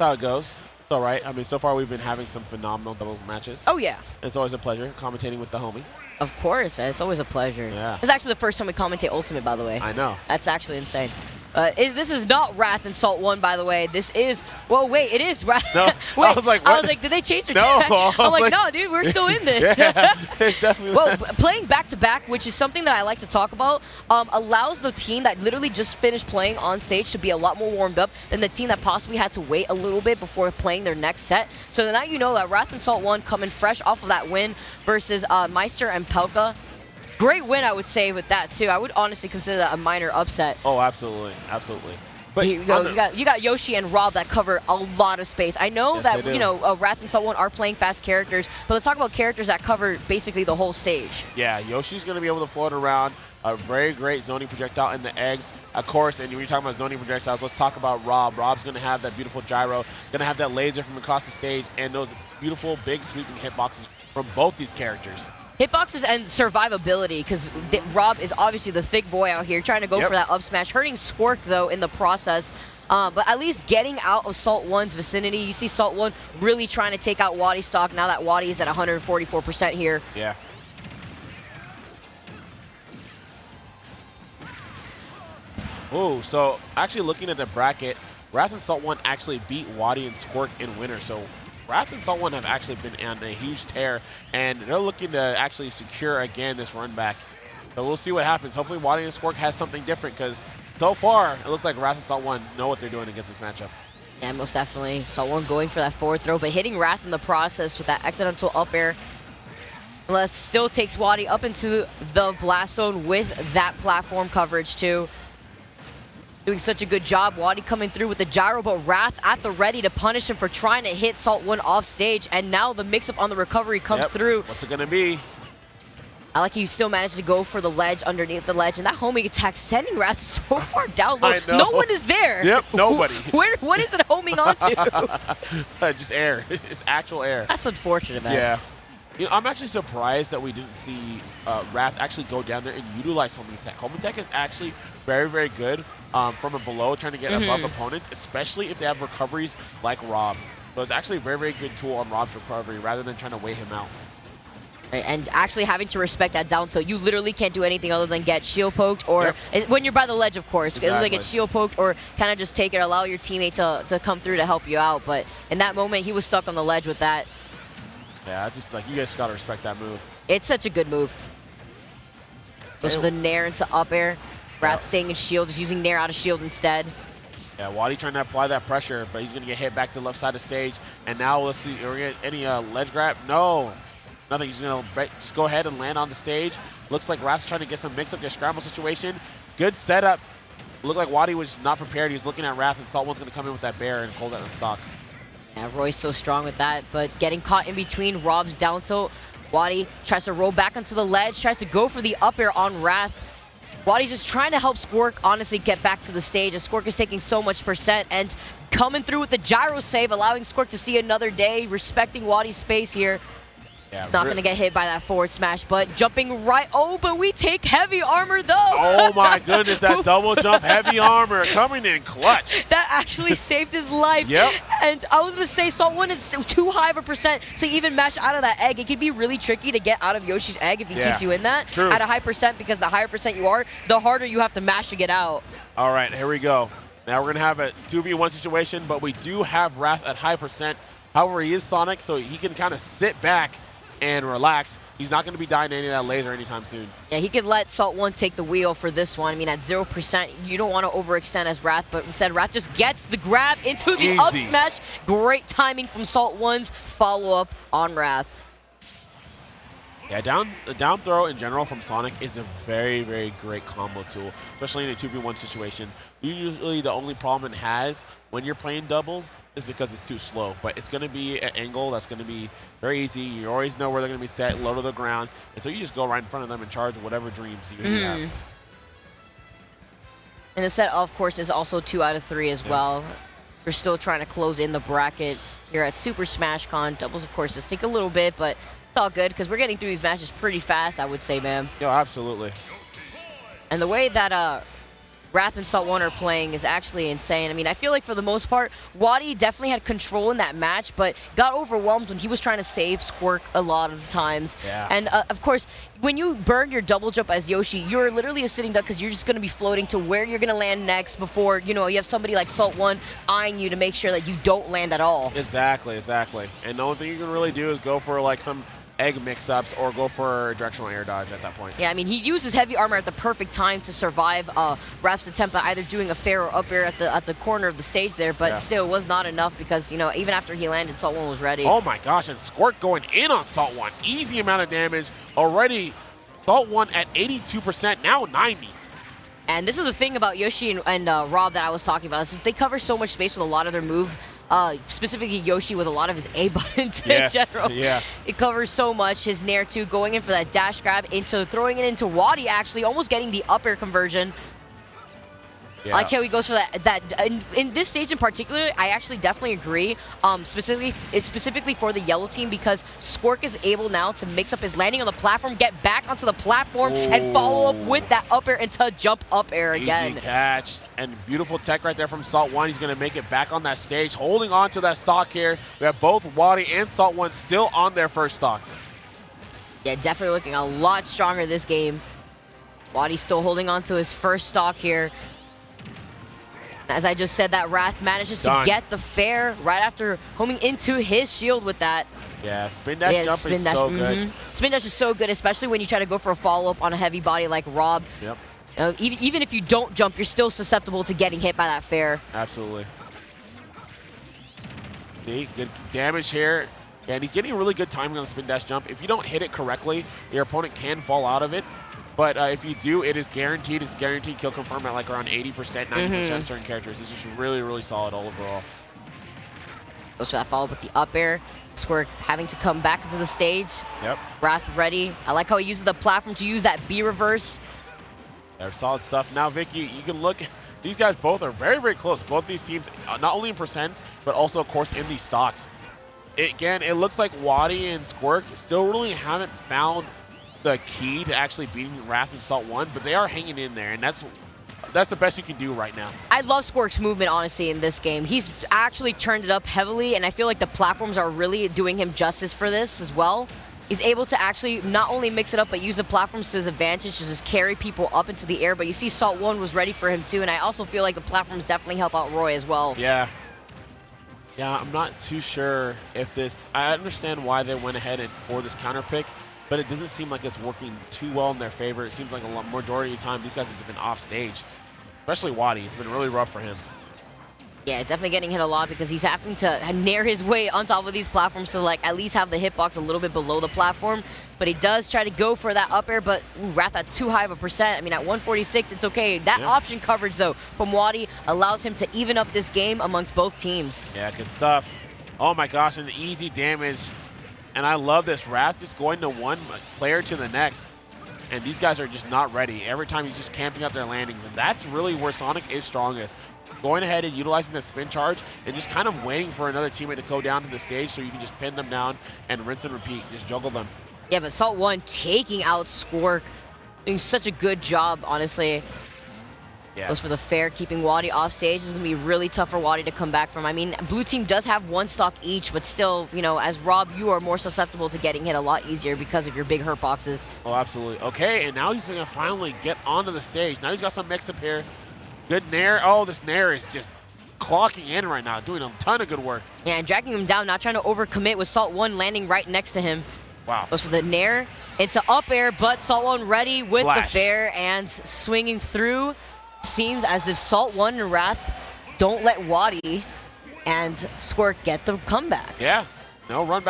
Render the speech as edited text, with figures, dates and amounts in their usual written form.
how it goes. It's all right. I mean, so far we've been having some phenomenal double matches. Oh, yeah. It's always a pleasure commentating with the homie. Of course, man. It's always a pleasure. Yeah. It's actually the first time we commentate Ultimate, by the way. I know. That's actually insane. This is not Wrath and Salt 1, by the way. This is, well, wait, it is Wrath. No, wait, I was like, what? did they change their No, tag? I I'm was like, like, no, dude, we're still in this. Yeah, it's definitely. Well, playing back-to-back, which is something that I like to talk about, allows the team that literally just finished playing on stage to be a lot more warmed up than the team that possibly had to wait a little bit before playing their next set. So now you know that Wrath and Salt 1 coming fresh off of that win versus Meister and Pelka. Great win, I would say, with that, too. I would honestly consider that a minor upset. Oh, absolutely. Absolutely. But you got Yoshi and Rob that cover a lot of space. I know that, you know, Wrath and Salt 1 are playing fast characters, but let's talk about characters that cover basically the whole stage. Yeah, Yoshi's going to be able to float around. A very great zoning projectile in the eggs. Of course, and when you're talking about zoning projectiles, let's talk about Rob. Rob's going to have that beautiful gyro, going to have that laser from across the stage, and those beautiful, big, sweeping hitboxes from both these characters. Hitboxes and survivability, because Rob is obviously the thick boy out here trying to go for that up smash, hurting Squeak, though, in the process. But at least getting out of Salt 1's vicinity. You see Salt 1 really trying to take out WaDi stock now that WaDi is at 144% here. Yeah. Oh, so actually looking at the bracket, Wrath and Salt 1 actually beat WaDi and Squeak in winner. So Wrath and Salt 1 have actually been on a huge tear, and they're looking to actually secure again this run back. So we'll see what happens. Hopefully WaDi and Squeak has something different, because so far it looks like Wrath and Salt 1 know what they're doing against this matchup. Yeah, most definitely. Salt 1 going for that forward throw, but hitting Wrath in the process with that accidental up air. Unless still takes WaDi up into the blast zone with that platform coverage too. Doing such a good job. WaDi coming through with the gyro, but Wrath at the ready to punish him for trying to hit Salt 1 off stage. And now the mix-up on the recovery comes through. What's it going to be? I like he still managed to go for the ledge underneath the ledge. And that homing attack sending Wrath so far down low. No one is there. Yep, nobody. What is it homing onto? Just air. It's actual air. That's unfortunate, man. Yeah. You know, I'm actually surprised that we didn't see Wrath actually go down there and utilize homing attack. Homing attack is actually very, very good from a below, trying to get above opponents, especially if they have recoveries like Rob. So it's actually a very, very good tool on Rob's recovery rather than trying to weigh him out. Right, and actually having to respect that down tilt. You literally can't do anything other than get shield poked, or when you're by the ledge, of course. Exactly. Get shield poked or kind of just take it, allow your teammate to come through to help you out. But in that moment, he was stuck on the ledge with that. Yeah, it's just like, you guys got to respect that move. It's such a good move. Goes to the Nair into up air. Wrath staying in shield, just using Nair out of shield instead. Yeah, WaDi trying to apply that pressure, but he's going to get hit back to the left side of stage. And now let's see, are we going to get any ledge grab? No. Nothing. He's going to just go ahead and land on the stage. Looks like Wrath's trying to get some mix-up, their scramble situation. Good setup. Looked like WaDi was not prepared. He was looking at Wrath, and Salt 1's going to come in with that bear and hold that in stock. Yeah, Roy's so strong with that, but getting caught in between Rob's down tilt. WaDi tries to roll back onto the ledge, tries to go for the up air on Wrath. WaDi just trying to help Squeak honestly get back to the stage, as Squeak is taking so much percent and coming through with the gyro save, allowing Squeak to see another day, respecting WaDi's space here. Yeah, not going to get hit by that forward smash, but jumping right. Oh, but we take heavy armor, though. Oh, my goodness, that double jump heavy armor coming in clutch. That actually saved his life. Yep. And I was going to say, Salt 1 is too high of a percent to even mash out of that egg. It can be really tricky to get out of Yoshi's egg if he keeps you in that. True. At a high percent, because the higher percent you are, the harder you have to mash to get out. All right, here we go. Now we're going to have a 2v1 situation, but we do have Wrath at high percent. However, he is Sonic, so he can kind of sit back and relax. He's not going to be dying to any of that laser anytime soon. Yeah, he could let Salt 1 take the wheel for this one. I mean, at 0%, you don't want to overextend as Wrath, but instead Wrath just gets the grab into the up smash. Great timing from Salt 1's follow-up on Wrath. Yeah, the down throw in general from Sonic is a very, very great combo tool, especially in a 2v1 situation. Usually the only problem it has when you're playing doubles is because it's too slow, but it's going to be an angle that's going to be very easy. You always know where they're going to be set, low to the ground, and so you just go right in front of them and charge whatever dreams you have. And the set, of course, is also 2 out of 3 as well. We're still trying to close in the bracket here at Super Smash Con. Doubles, of course, does take a little bit, but it's all good because we're getting through these matches pretty fast, I would say, man. Yeah, absolutely. And the way that Wrath and Salt One are playing is actually insane. I mean, I feel like for the most part, WaDi definitely had control in that match, but got overwhelmed when he was trying to save Squirk a lot of the times. Yeah. And of course, when you burn your double jump as Yoshi, you're literally a sitting duck because you're just going to be floating to where you're going to land next before, you know, you have somebody like Salt One eyeing you to make sure that you don't land at all. Exactly, exactly. And the only thing you can really do is go for like some egg mix-ups or go for a directional air dodge at that point. Yeah, I mean, he uses heavy armor at the perfect time to survive Wrath's attempt at either doing a fair or up air at the corner of the stage there, but still was not enough because, you know, even after he landed, Salt One was ready. Oh my gosh, and Squirt going in on Salt One. Easy amount of damage. Already, Salt One at 82%, now 90. And this is the thing about Yoshi and Rob that I was talking about. Is they cover so much space with a lot of their move. Specifically Yoshi with a lot of his A buttons in general. Yeah. It covers so much. His Nair too, going in for that dash grab, into throwing it into WaDi, actually almost getting the up air conversion. Yeah. I like how he goes for that. In this stage in particular, I actually definitely agree. Specifically for the yellow team, because Squirk is able now to mix up his landing on the platform, get back onto the platform, and follow up with that up air into jump up air again. Easy catch, and beautiful tech right there from Salt One. He's going to make it back on that stage, holding on to that stock here. We have both WaDi and Salt One still on their first stock. Yeah, definitely looking a lot stronger this game. WaDi still holding on to his first stock here. As I just said, that Wrath manages to get the fair right after homing into his shield with that. Yeah, spin dash jump is so good. Spin dash is so good, especially when you try to go for a follow-up on a heavy body like Rob. Yep. Even if you don't jump, you're still susceptible to getting hit by that fair. Absolutely. See, good damage here. And he's getting really good timing on the spin dash jump. If you don't hit it correctly, your opponent can fall out of it. But if you do, it is guaranteed. It's guaranteed kill confirm at like around 80%, 90% certain characters. It's just really, really solid all overall. Goes for that follow-up with the up air. Squirk having to come back into the stage. Yep. Wrath ready. I like how he uses the platform to use that B reverse. They're solid stuff. Now, Vicky, you can look. These guys both are very, very close. Both these teams, not only in percents, but also, of course, in these stocks. Again, it looks like WaDi and Squirk still really haven't found the key to actually beating Wrath and Salt One, but they are hanging in there, and that's the best you can do right now. I love Squirk's movement, honestly, in this game. He's actually turned it up heavily, and I feel like the platforms are really doing him justice for this as well. He's able to actually not only mix it up, but use the platforms to his advantage to just carry people up into the air. But you see Salt One was ready for him too, and I also feel like the platforms definitely help out Roy as well. Yeah. Yeah, I'm not too sure if this... I understand why they went ahead for this counter pick, but it doesn't seem like it's working too well in their favor. It seems like majority of the time these guys have been off stage, especially WaDi. It's been really rough for him. Yeah, definitely getting hit a lot because he's having to nair his way on top of these platforms to like at least have the hitbox a little bit below the platform. But he does try to go for that up air, but Wrath at too high of a percent. I mean, at 146, it's okay. That option coverage, though, from WaDi allows him to even up this game amongst both teams. Yeah, good stuff. Oh my gosh, and the easy damage. And I love this. Wrath just going to one player to the next. And these guys are just not ready. Every time he's just camping up their landings. And that's really where Sonic is strongest. Going ahead and utilizing the spin charge and just kind of waiting for another teammate to go down to the stage so you can just pin them down and rinse and repeat. Just juggle them. Yeah, but Salt One taking out Squirk. Doing such a good job, honestly. Yeah. Goes for the fair, keeping WaDi off stage. It's going to be really tough for WaDi to come back from. I mean, blue team does have one stock each, but still, you know, as Rob, you are more susceptible to getting hit a lot easier because of your big hurt boxes. Oh, absolutely. Okay, and now he's going to finally get onto the stage. Now he's got some mix-up here. Good nair. Oh, this nair is just clocking in right now, doing a ton of good work. Yeah, and dragging him down, not trying to overcommit with Salt One landing right next to him. Wow. Goes for the nair into up air, but Salt One ready with Flash. the fair and swinging through. Seems as if Salt One and Wrath don't let WaDi and Squirk get the comeback. Yeah. No run back